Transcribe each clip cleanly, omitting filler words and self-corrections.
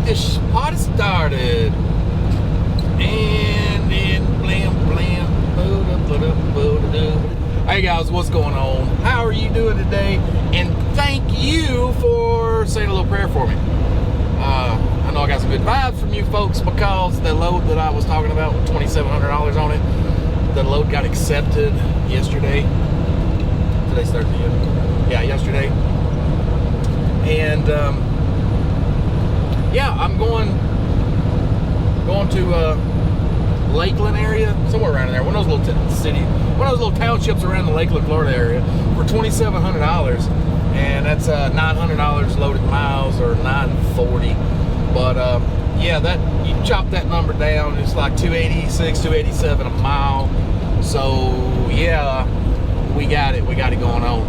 this party started. And then blam blam. Hey guys, what's going on? How are you doing today? And thank you for saying a little prayer for me. I know I got some good vibes from you folks because the load that I was talking about with $2,700 on it, the load got accepted yesterday. Today's Thursday. Yeah, yesterday. And yeah, I'm going to Lakeland area, somewhere around there. One of those little townships around the Lakeland, Florida area for $2,700, and that's $900 loaded miles, or $940. But yeah, that you chop that number down, it's like $286, $287 a mile. So yeah, we got it going on.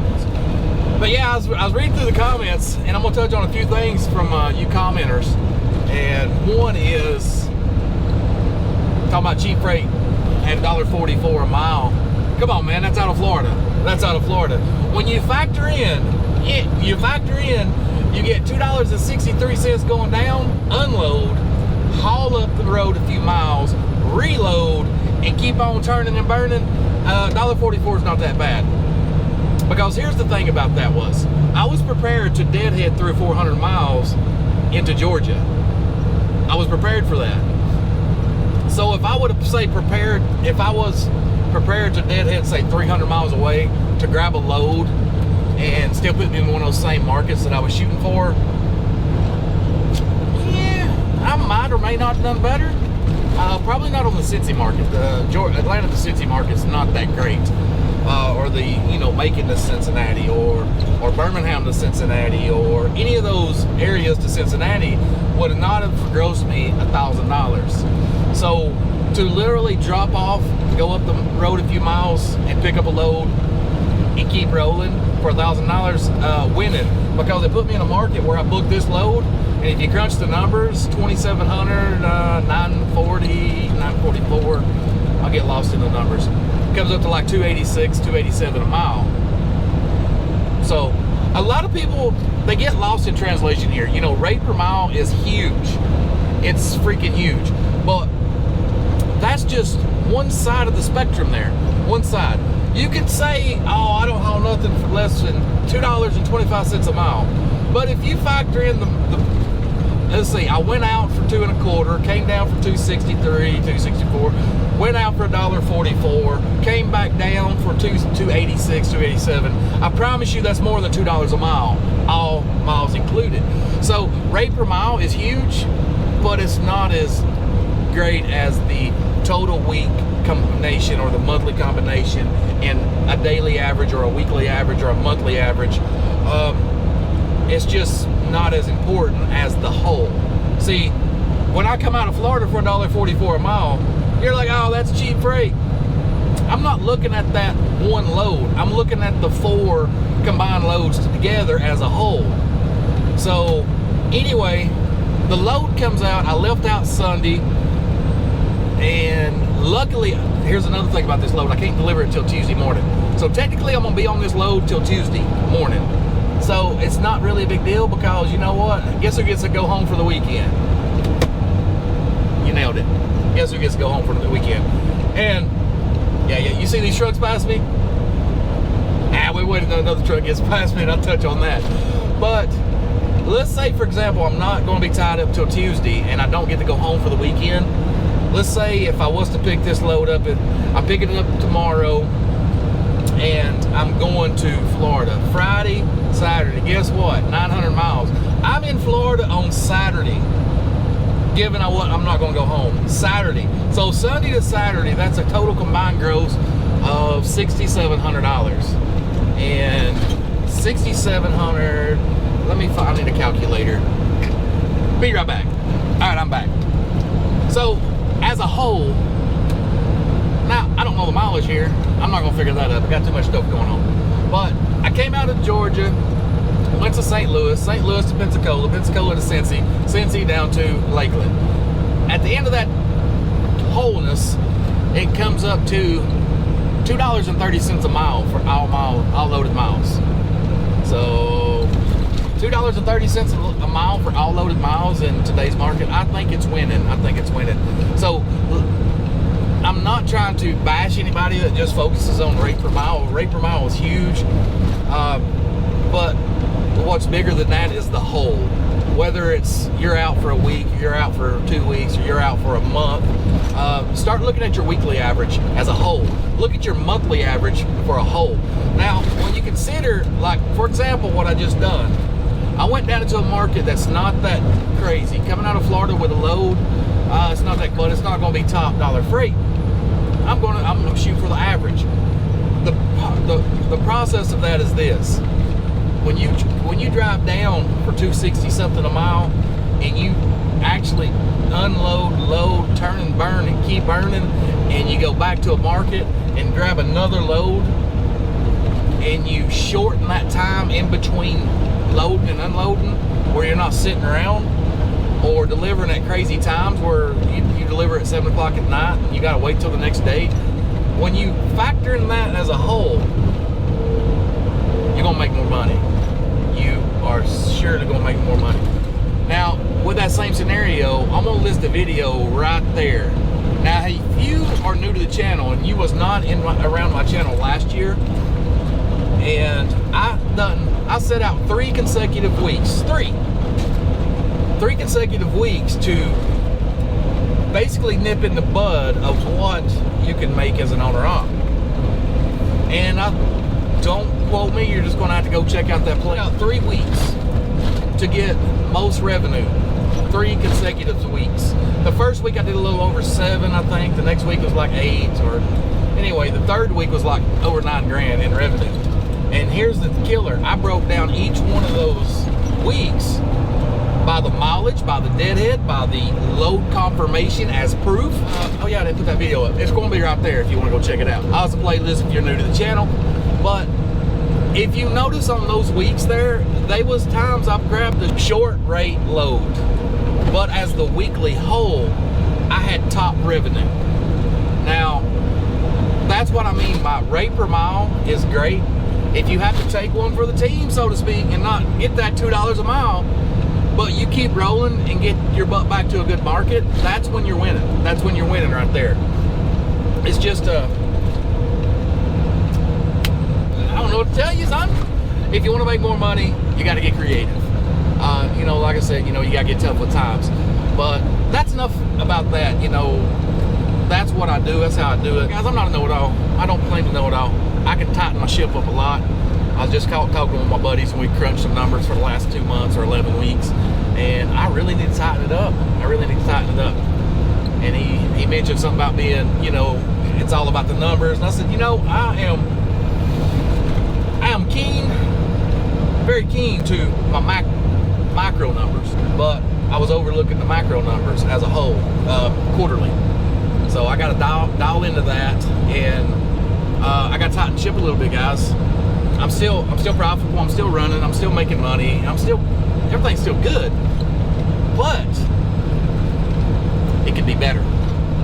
But yeah, I was reading through the comments, and I'm gonna touch on a few things from you commenters. And one is talking about cheap freight and $1.44 a mile. Come on, man, that's out of Florida. That's out of Florida. When you factor in, you get $2.63 going down, unload, haul up the road a few miles, reload, and keep on turning and burning. $1.44 is not that bad. Because here's the thing about that was, I was prepared to deadhead through 400 miles into Georgia. I was prepared for that. So if I would have if I was prepared to deadhead, say 300 miles away to grab a load and still put me in one of those same markets that I was shooting for, yeah, I might or may not have done better. Probably not on the Cincy market. Atlanta to Cincy market's not that great. Or the, Macon to Cincinnati, or Birmingham to Cincinnati, or any of those areas to Cincinnati would not have grossed me $1,000. So to literally drop off, go up the road a few miles and pick up a load and keep rolling for $1,000, winning, because it put me in a market where I booked this load, and if you crunch the numbers, 2,700, 940, 944, I'll get lost in the numbers. Comes up to like 286, 287 a mile. So a lot of people, they get lost in translation here. Rate per mile is huge. It's freaking huge. But that's just one side of the spectrum there. One side. You could say, oh, I don't haul nothing for less than $2.25 a mile. But if you factor in let's see, I went out for $2.25, came down for $2.63, $2.64, went out for $1.44, came back down for $2.86, $2.87. I promise you that's more than $2 a mile, all miles included. So rate per mile is huge, but it's not as great as the total week combination or the monthly combination and a daily average or a weekly average or a monthly average. It's just not as important as the whole. See, when I come out of Florida for $1.44 a mile, you're like, oh, that's cheap freight. I'm not looking at that one load. I'm looking at the 4 combined loads together as a whole. So anyway, the load comes out. I left out Sunday, and luckily, here's another thing about this load. I can't deliver it till Tuesday morning. So technically, I'm gonna be on this load till Tuesday morning. So it's not really a big deal, because you know what? Guess who gets to go home for the weekend? You nailed it. Guess who gets to go home for the weekend? And yeah, you see these trucks pass me? We wait until another truck gets past me and I'll touch on that. But let's say, for example, I'm not going to be tied up till Tuesday and I don't get to go home for the weekend. Let's say if I was to pick this load up, I'm picking it up tomorrow, and I'm going to Florida Friday, Saturday. Guess what? 900 miles. I'm in Florida on Saturday. Given I'm not going to go home Saturday. So Sunday to Saturday, that's a total combined gross of $6,700. And $6,700. Let me find. I need a calculator. Be right back. All right, I'm back. So as a whole, now I don't know the mileage here. I'm not gonna figure that up. I got too much stuff going on. But I came out of Georgia, went to St. Louis to Pensacola, Pensacola to Cincy, Cincy down to Lakeland. At the end of that wholeness, it comes up to $2.30 a mile for all loaded miles. So $2.30 a mile for all loaded miles in today's market. I think it's winning. I think it's winning. So I'm not trying to bash anybody that just focuses on rate per mile. Rate per mile is huge, but what's bigger than that is the whole. Whether it's you're out for a week, you're out for 2 weeks, or you're out for a month, start looking at your weekly average as a whole. Look at your monthly average for a whole. Now, when you consider, like, for example, what I just done, I went down into a market that's not that crazy. Coming out of Florida with a load, it's not that, but it's not going to be top dollar freight. I'm going to shoot for the average. The process of that is this: when you drive down for $2.60 something a mile, and you actually unload, load, turn and burn, and keep burning, and you go back to a market and grab another load, and you shorten that time in between loading and unloading, where you're not sitting around or delivering at crazy times where you deliver at 7 o'clock at night and you got to wait till the next day. When you factor in that as a whole, you're gonna make more money. You are surely gonna make more money. Now, with that same scenario, I'm gonna list a video right there. Now, if you are new to the channel and you was not around my channel last year, and I set out 3 consecutive weeks, three consecutive weeks to basically nip in the bud of what you can make as an owner-op. And don't quote me, you're just going to have to go check out that place. 3 weeks to get most revenue. 3 consecutive weeks. The first week I did a little over 7, I think. The next week was like 8, or anyway, the third week was like over 9 grand in revenue. And here's the killer: I broke down each one of those weeks by the mileage, by the deadhead, by the load confirmation as proof. Oh yeah, I didn't put that video up. It's going to be right there if you want to go check it out. I also playlist if you're new to the channel. But if you notice on those weeks there was times I've grabbed a short rate load, but as the weekly whole, I had top revenue. Now, that's what I mean by rate per mile is great. If you have to take one for the team, so to speak, and not get that $2 a mile, but you keep rolling and get your butt back to a good market, that's when you're winning. That's when you're winning right there. It's just I don't know what to tell you, son. If you want to make more money, you got to get creative. You know, like I said, you know, you got to get tough with times. But that's enough about that. You know, that's what I do. That's how I do it. Guys, I'm not a know-it-all. I don't claim to know it all. I can tighten my ship up a lot. I was just talking with my buddies, and we crunched some numbers for the last 2 months or 11 weeks. And I really need to tighten it up. I really need to tighten it up. And he mentioned something about being, you know, it's all about the numbers. And I said, you know, I am keen, very keen to my micro numbers, but I was overlooking the macro numbers as a whole, quarterly. So I got to dial into that, and I got to tighten the ship a little bit, guys. I'm still profitable. I'm still running. I'm still making money. Everything's still good, but it could be better.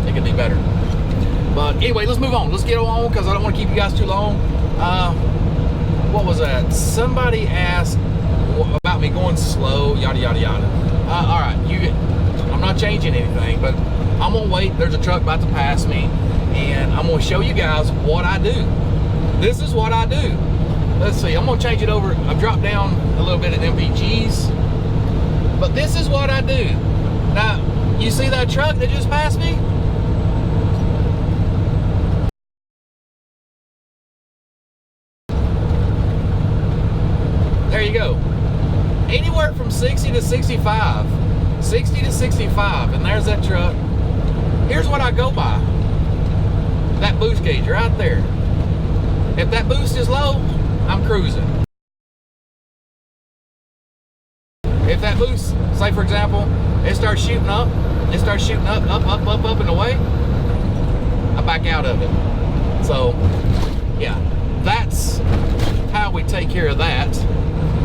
It could be better. But anyway, let's move on. Let's get on, because I don't want to keep you guys too long. What was that? Somebody asked about me going slow, yada yada yada. All right, I'm not changing anything, but I'm gonna wait. There's a truck about to pass me, and I'm gonna show you guys what I do. This is what I do. Let's see, I'm gonna change it over. I've dropped down a little bit at MPGs, but this is what I do. Now, you see that truck that just passed me? There you go. Anywhere from 60 to 65. 60 to 65, and there's that truck. Here's what I go by. That boost gauge right there. If that boost is low, I'm cruising. If that boost, say for example, it starts shooting up, up and away, I back out of it. So, yeah, that's how we take care of that.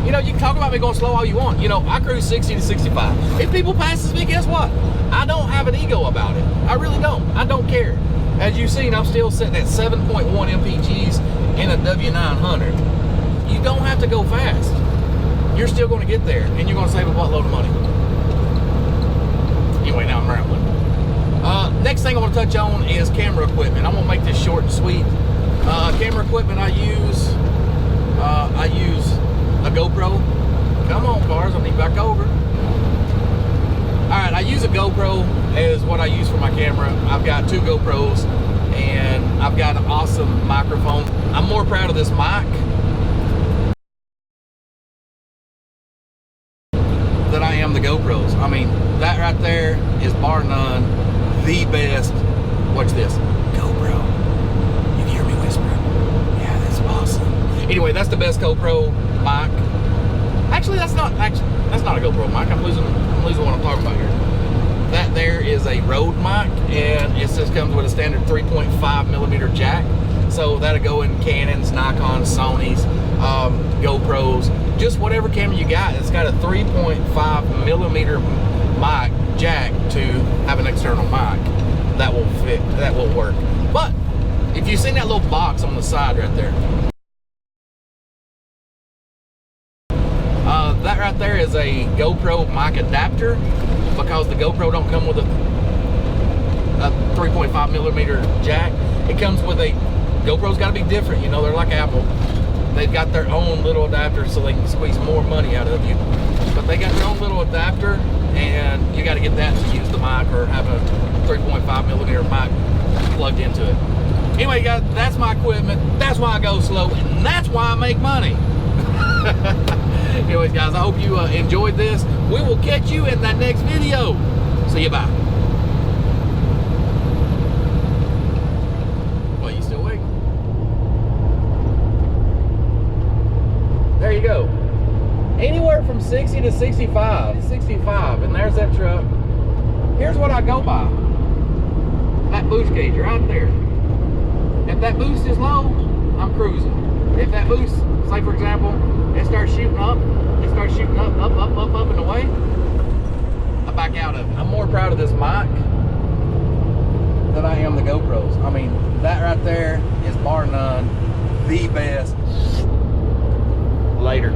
You know, you can talk about me going slow all you want. You know, I cruise 60 to 65. If people passes me, guess what? I don't have an ego about it. I really don't. I don't care. As you've seen, I'm still sitting at 7.1 MPGs in a W900. You don't have to go fast. you're still going to get there, and you're going to save a buttload of money. Anyway, now I'm rambling. Next thing I want to touch on is camera equipment. I'm going to make this short and sweet. Camera equipment I use a GoPro. Come on, cars, I need back over. Alright, I use a GoPro as what I use for my camera. I've got 2 GoPros, and I've got an awesome microphone. I'm more proud of this mic than I am the GoPros. I mean, that right there is bar none the best. Watch this. GoPro. You can hear me whispering. Yeah, that's awesome. Anyway, that's the best GoPro mic. Actually, that's not a GoPro mic. I'm losing what I'm talking about here. That there is a Rode mic, and it just comes with a standard 3.5mm jack. So that'll go in Canons, Nikons, Sonys, GoPros, just whatever camera you got. It's got a 3.5mm mic jack to have an external mic. That will fit. That will work. But if you've seen that little box on the side right there, that right there is a GoPro mic adapter, because the GoPro don't come with a 3.5mm jack. It comes with a, GoPro's got to be different, you know, they're like Apple. They've got their own little adapter so they can squeeze more money out of you. But they got their own little adapter, and you got to get that to use the mic or have a 3.5mm mic plugged into it. Anyway, guys, that's my equipment. That's why I go slow, and that's why I make money. Anyways, guys, I hope you enjoyed this. We will catch you in that next video. See you, bye. Well, you still waiting? There you go. Anywhere from 60 to 65. 65, and there's that truck. Here's what I go by. That boost gauge right there. If that boost is low, I'm cruising. If that boost, say for example, it starts shooting up, up and away, I back out of it. I'm more proud of this mic than I am the GoPros. I mean, that right there is bar none the best. Later.